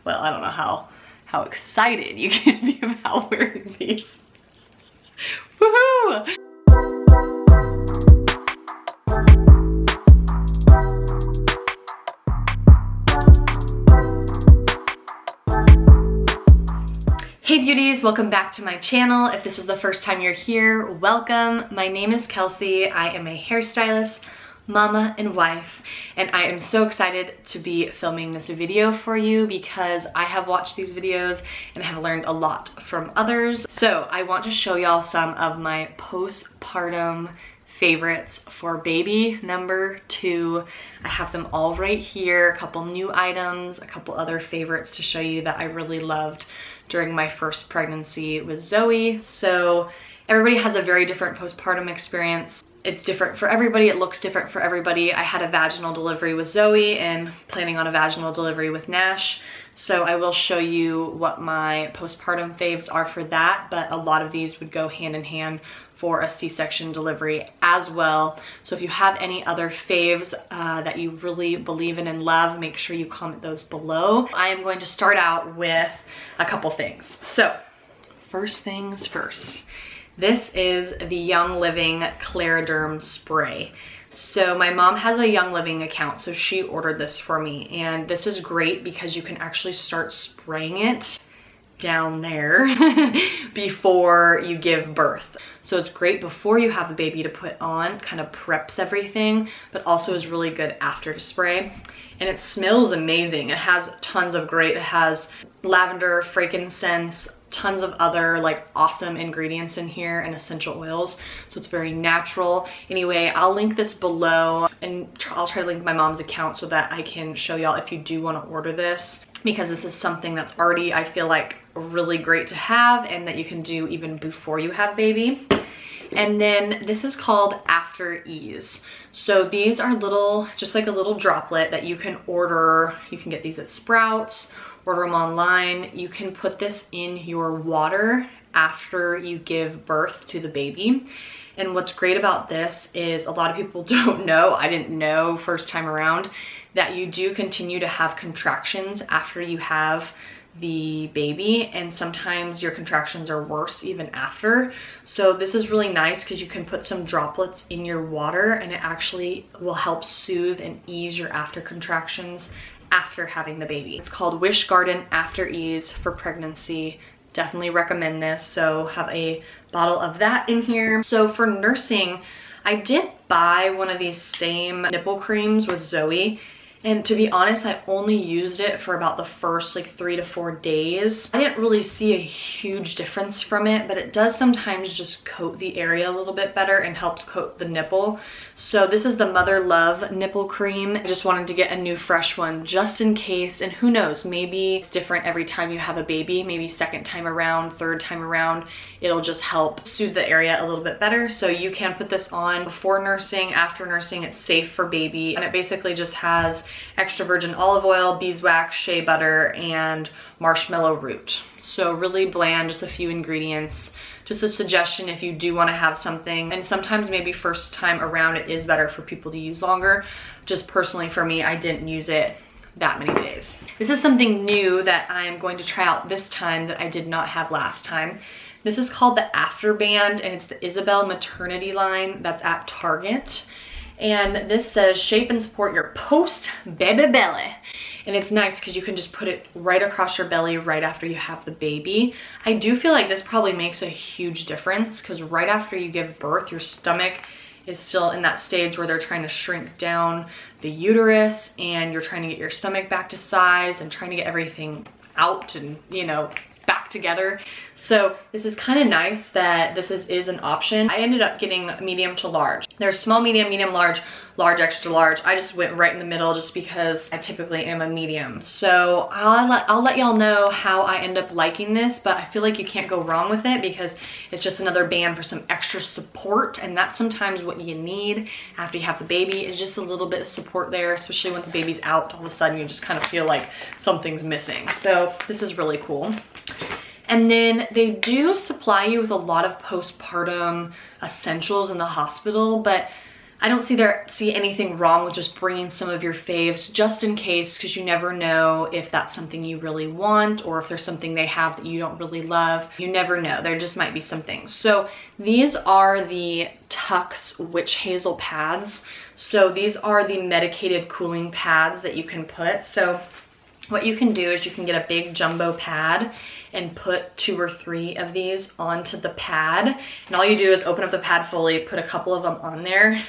Well, I don't know how excited you can be about wearing these. Woohoo! Hey beauties, welcome back to my channel. If this is the first time you're here, welcome. My name is Kelsey. I am a hairstylist, mama, and wife, and I am so excited to be filming this video for you because I have watched these videos and have learned a lot from others. So I want to show y'all some of my postpartum favorites for baby number 2. I have them all right here, a couple new items, a couple other favorites to show you that I really loved during my first pregnancy with Zoe. So everybody has a very different postpartum experience. It's different for everybody, it looks different for everybody. I had a vaginal delivery with Zoe and planning on a vaginal delivery with Nash. So I will show you what my postpartum faves are for that, but a lot of these would go hand in hand for a C-section delivery as well. So if you have any other faves that you really believe in and love, make sure you comment those below. I am going to start out with a couple things. So first things first. This is the Young Living Clariderm spray. So my mom has a Young Living account, so she ordered this for me. And this is great because you can actually start spraying it down there before you give birth. So it's great before you have the baby to put on, kind of preps everything, but also is really good after to spray. And it smells amazing. It has tons of it has lavender, frankincense, tons of other like awesome ingredients in here and essential oils, so it's very natural. Anyway, I'll link this below and I'll try to link my mom's account so that I can show y'all if you do want to order this, because this is something that's already, I feel like, really great to have and that you can do even before you have baby. And then this is called After Ease. So these are little, just like a little droplet that you can order. You can get these at Sprouts, order them online. You can put this in your water after you give birth to the baby. And what's great about this is a lot of people don't know, I didn't know first time around, that you do continue to have contractions after you have the baby, and sometimes your contractions are worse even after. So this is really nice because you can put some droplets in your water and it actually will help soothe and ease your after contractions after having the baby. It's called Wish Garden After Ease for pregnancy. Definitely recommend this. So have a bottle of that in here. So for nursing, I did buy one of these same nipple creams with Zoe. And to be honest, I only used it for about the first like 3 to 4 days. I didn't really see a huge difference from it, but it does sometimes just coat the area a little bit better and helps coat the nipple. So this is the Mother Love nipple cream. I just wanted to get a new fresh one just in case, and who knows, maybe it's different every time you have a baby, maybe second time around, third time around, it'll just help soothe the area a little bit better. So you can put this on before nursing, after nursing, it's safe for baby, and it basically just has extra virgin olive oil, beeswax, shea butter, and marshmallow root. So really bland, just a few ingredients. Just a suggestion if you do want to have something, and sometimes maybe first time around it is better for people to use longer. Just personally for me, I didn't use it that many days. This is something new that I'm going to try out this time that I did not have last time. This is called the After Band, and it's the Isabel maternity line that's at Target. And this says shape and support your post baby belly. And it's nice because you can just put it right across your belly right after you have the baby. I do feel like this probably makes a huge difference because right after you give birth, your stomach is still in that stage where they're trying to shrink down the uterus and you're trying to get your stomach back to size and trying to get everything out and, you know, back together. So this is kind of nice that this is an option. I ended up getting medium to large. There's small, medium, medium, large, large, extra large. I just went right in the middle just because I typically am a medium. So I'll let y'all know how I end up liking this, but I feel like you can't go wrong with it because it's just another band for some extra support, and that's sometimes what you need after you have the baby, is just a little bit of support there, especially once the baby's out. All of a sudden you just kind of feel like something's missing. So this is really cool. And then they do supply you with a lot of postpartum essentials in the hospital, but I don't see anything wrong with just bringing some of your faves just in case, because you never know if that's something you really want or if there's something they have that you don't really love. You never know. There just might be some things. So these are the Tux Witch Hazel pads. So these are the medicated cooling pads that you can put. So what you can do is you can get a big jumbo pad and put 2 or 3 of these onto the pad. And all you do is open up the pad fully, put a couple of them on there,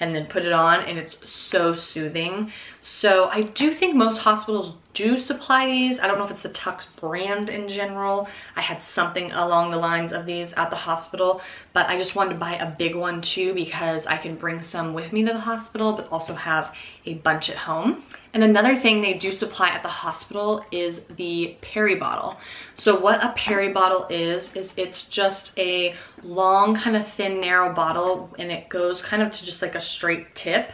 and then put it on, and it's so soothing. So I do think most hospitals do supply these. I don't know if it's the Tux brand in general. I had something along the lines of these at the hospital, but I just wanted to buy a big one too because I can bring some with me to the hospital, but also have a bunch at home. And another thing they do supply at the hospital is the Peri Bottle. So what a Peri Bottle is it's just a long, kind of thin, narrow bottle, and it goes kind of to just like a straight tip.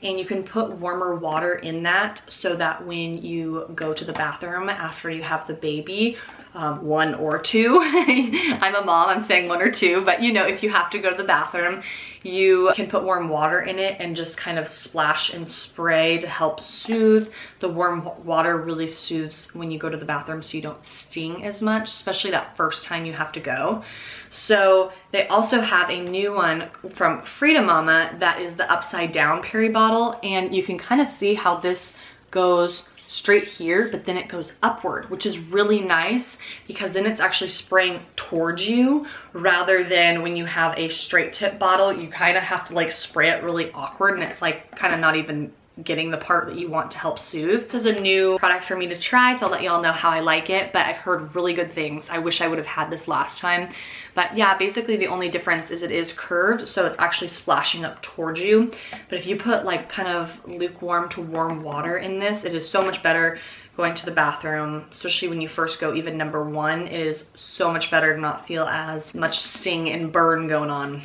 And you can put warmer water in that so that when you go to the bathroom after you have the baby, 1 or 2, I'm a mom, I'm saying 1 or 2, but you know, if you have to go to the bathroom, you can put warm water in it and just kind of splash and spray to help soothe. The warm water really soothes when you go to the bathroom so you don't sting as much, especially that first time you have to go. So they also have a new one from Frida Mama that is the upside down Peri Bottle, and you can kind of see how this goes straight here, but then it goes upward, which is really nice because then it's actually spraying towards you rather than when you have a straight tip bottle, you kind of have to like spray it really awkward, and it's like kind of not even getting the part that you want to help soothe. This is a new product for me to try, so I'll let y'all know how I like it, but I've heard really good things. I wish I would have had this last time. But yeah, basically the only difference is it is curved, so it's actually splashing up towards you. But if you put like kind of lukewarm to warm water in this, it is so much better going to the bathroom, especially when you first go, even number 1, it is so much better to not feel as much sting and burn going on.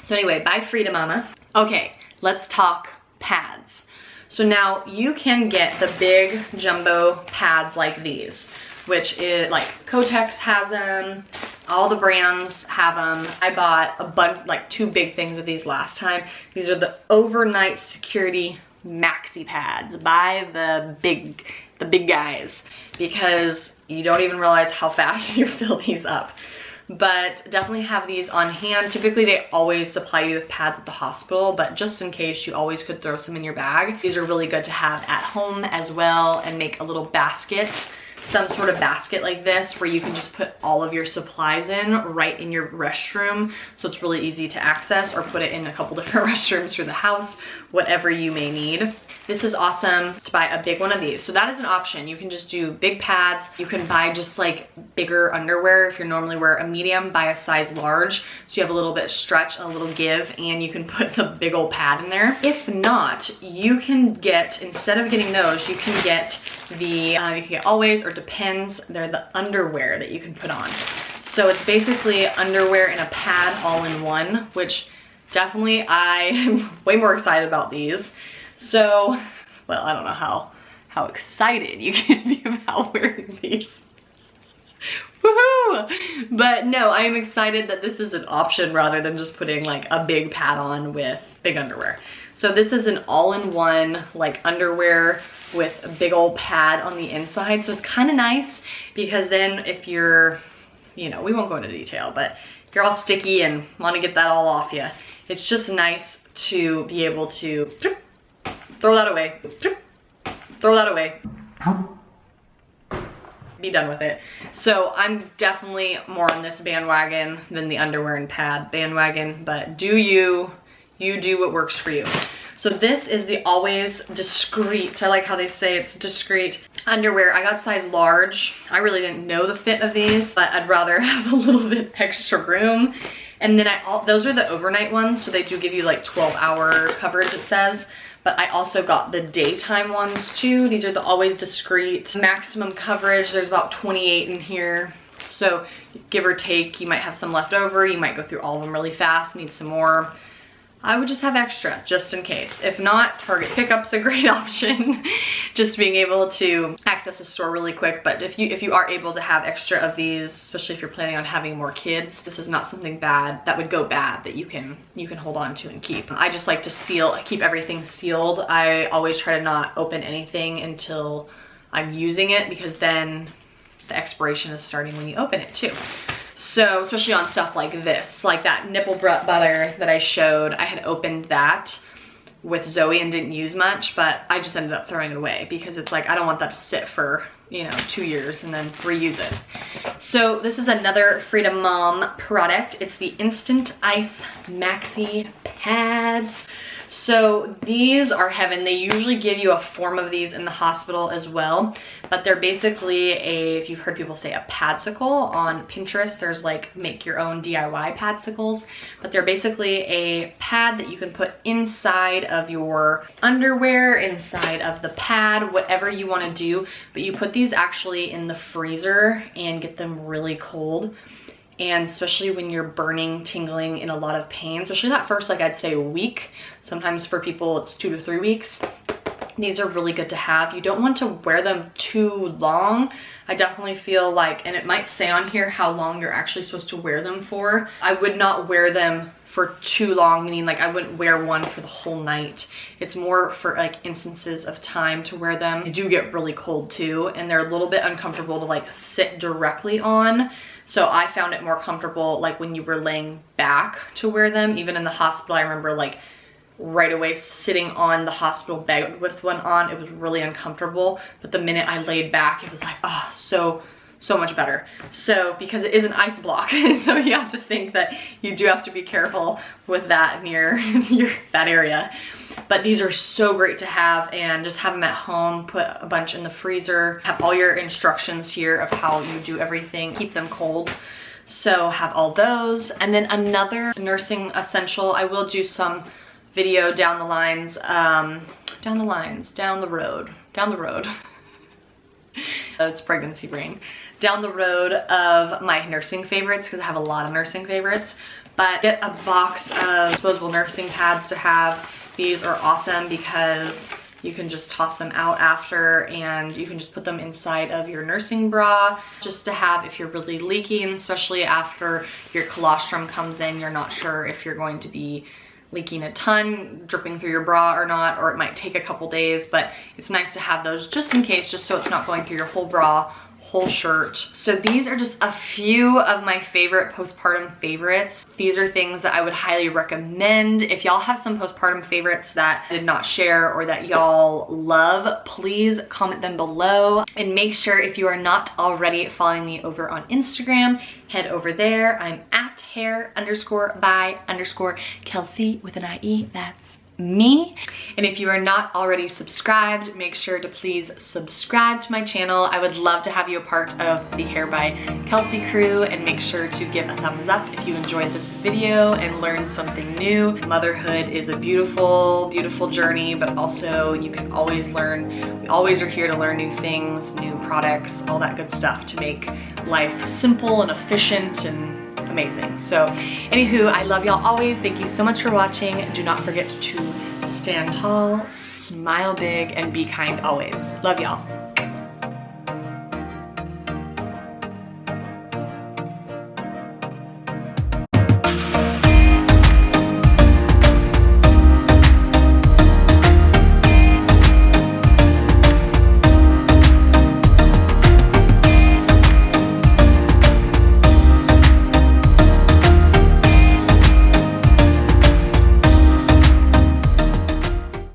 So anyway, bye Frida Mama. Okay, let's talk pads. So now you can get the big jumbo pads like these, which is like Kotex has them, all the brands have them. I bought a bunch, like 2 big things of these last time. These are the overnight security Maxi Pads by the big guys, because you don't even realize how fast you fill these up. But definitely have these on hand. Typically they always supply you with pads at the hospital, but just in case, you always could throw some in your bag. These are really good to have at home as well, and make a little basket, some sort of basket like this where you can just put all of your supplies in right in your restroom, so it's really easy to access, or put it in a couple different restrooms through the house, whatever you may need. This is awesome to buy a big one of these. So that is an option. You can just do big pads. You can buy just like bigger underwear. If you normally wear a medium, buy a size large, so you have a little bit of stretch, a little give, and you can put the big old pad in there. If not, you can get, instead of getting those, you can get the, you can get Always or Depends. They're the underwear that you can put on. So it's basically underwear and a pad all in one, which definitely I am way more excited about these. So, well, I don't know how excited you can be about wearing these. Woohoo! But no, I am excited that this is an option rather than just putting like a big pad on with big underwear. So this is an all-in-one like underwear with a big old pad on the inside. So it's kind of nice because then if you're, you know, we won't go into detail, but if you're all sticky and want to get that all off you, it's just nice to be able to throw that away, throw that away, be done with it. So I'm definitely more on this bandwagon than the underwear and pad bandwagon, but you do what works for you. So this is the Always Discreet. I like how they say it's discreet underwear. I got size large. I really didn't know the fit of these, but I'd rather have a little bit extra room. And then those are the overnight ones, so they do give you like 12-hour coverage, it says. But I also got the daytime ones too. These are the Always Discreet maximum coverage. There's about 28 in here. So give or take, you might have some left over. You might go through all of them really fast, need some more. I would just have extra just in case. If not, Target pickup's a great option. Just being able to access a store really quick. But if you are able to have extra of these, especially if you're planning on having more kids, this is not something bad that would go bad that you can hold on to and keep. I just like to keep everything sealed. I always try to not open anything until I'm using it, because then the expiration is starting when you open it too. So especially on stuff like this, like that nipple butter that I showed, I had opened that with Zoe and didn't use much, but I just ended up throwing it away because it's like, I don't want that to sit for, you know, 2 years and then reuse it. So this is another Freedom Mom product. It's the Instant Ice Maxi Pads. So these are heaven. They usually give you a form of these in the hospital as well, but they're basically if you've heard people say a padzicle on Pinterest, there's like make your own DIY padsicles, but they're basically a pad that you can put inside of your underwear, inside of the pad, whatever you want to do, but you put these actually in the freezer and get them really cold. And especially when you're burning, tingling, in a lot of pain, especially that first, like I'd say a week, sometimes for people it's 2 to 3 weeks, these are really good to have. You don't want to wear them too long. I definitely feel like, and it might say on here how long you're actually supposed to wear them for. I would not wear them for too long, meaning like I wouldn't wear one for the whole night. It's more for like instances of time to wear them. They do get really cold too, and they're a little bit uncomfortable to like sit directly on. So I found it more comfortable like when you were laying back to wear them. Even in the hospital, I remember like right away sitting on the hospital bed with one on, it was really uncomfortable. But the minute I laid back, it was like, oh, so much better. So because it is an ice block, so you have to think that you do have to be careful with that near that area. But these are so great to have, and just have them at home, put a bunch in the freezer, have all your instructions here of how you do everything, keep them cold. So have all those. And then another nursing essential, I will do some video down the road. It's pregnancy brain. Down the road of my nursing favorites, because I have a lot of nursing favorites. But get a box of disposable nursing pads to have. These are awesome because you can just toss them out after, and you can just put them inside of your nursing bra just to have if you're really leaking, especially after your colostrum comes in. You're not sure if you're going to be leaking a ton, dripping through your bra or not, or it might take a couple days, but it's nice to have those just in case, just so it's not going through your whole bra, whole shirt. So these are just a few of my favorite postpartum favorites. These are things that I would highly recommend. If y'all have some postpartum favorites that I did not share or that y'all love, please comment them below. And make sure, if you are not already following me over on Instagram, head over there. I'm at hair_by_Kelsie with an IE. That's me. And if you are not already subscribed, make sure to please subscribe to my channel. I would love to have you a part of the Hair by Kelsie crew, and make sure to give a thumbs up if you enjoyed this video and learned something new. Motherhood is a beautiful, beautiful journey, but also you can always learn. We always are here to learn new things, new products, all that good stuff to make life simple and efficient and amazing. So anywho, I love y'all always. Thank you so much for watching. Do not forget to stand tall, smile big, and be kind always. Love y'all.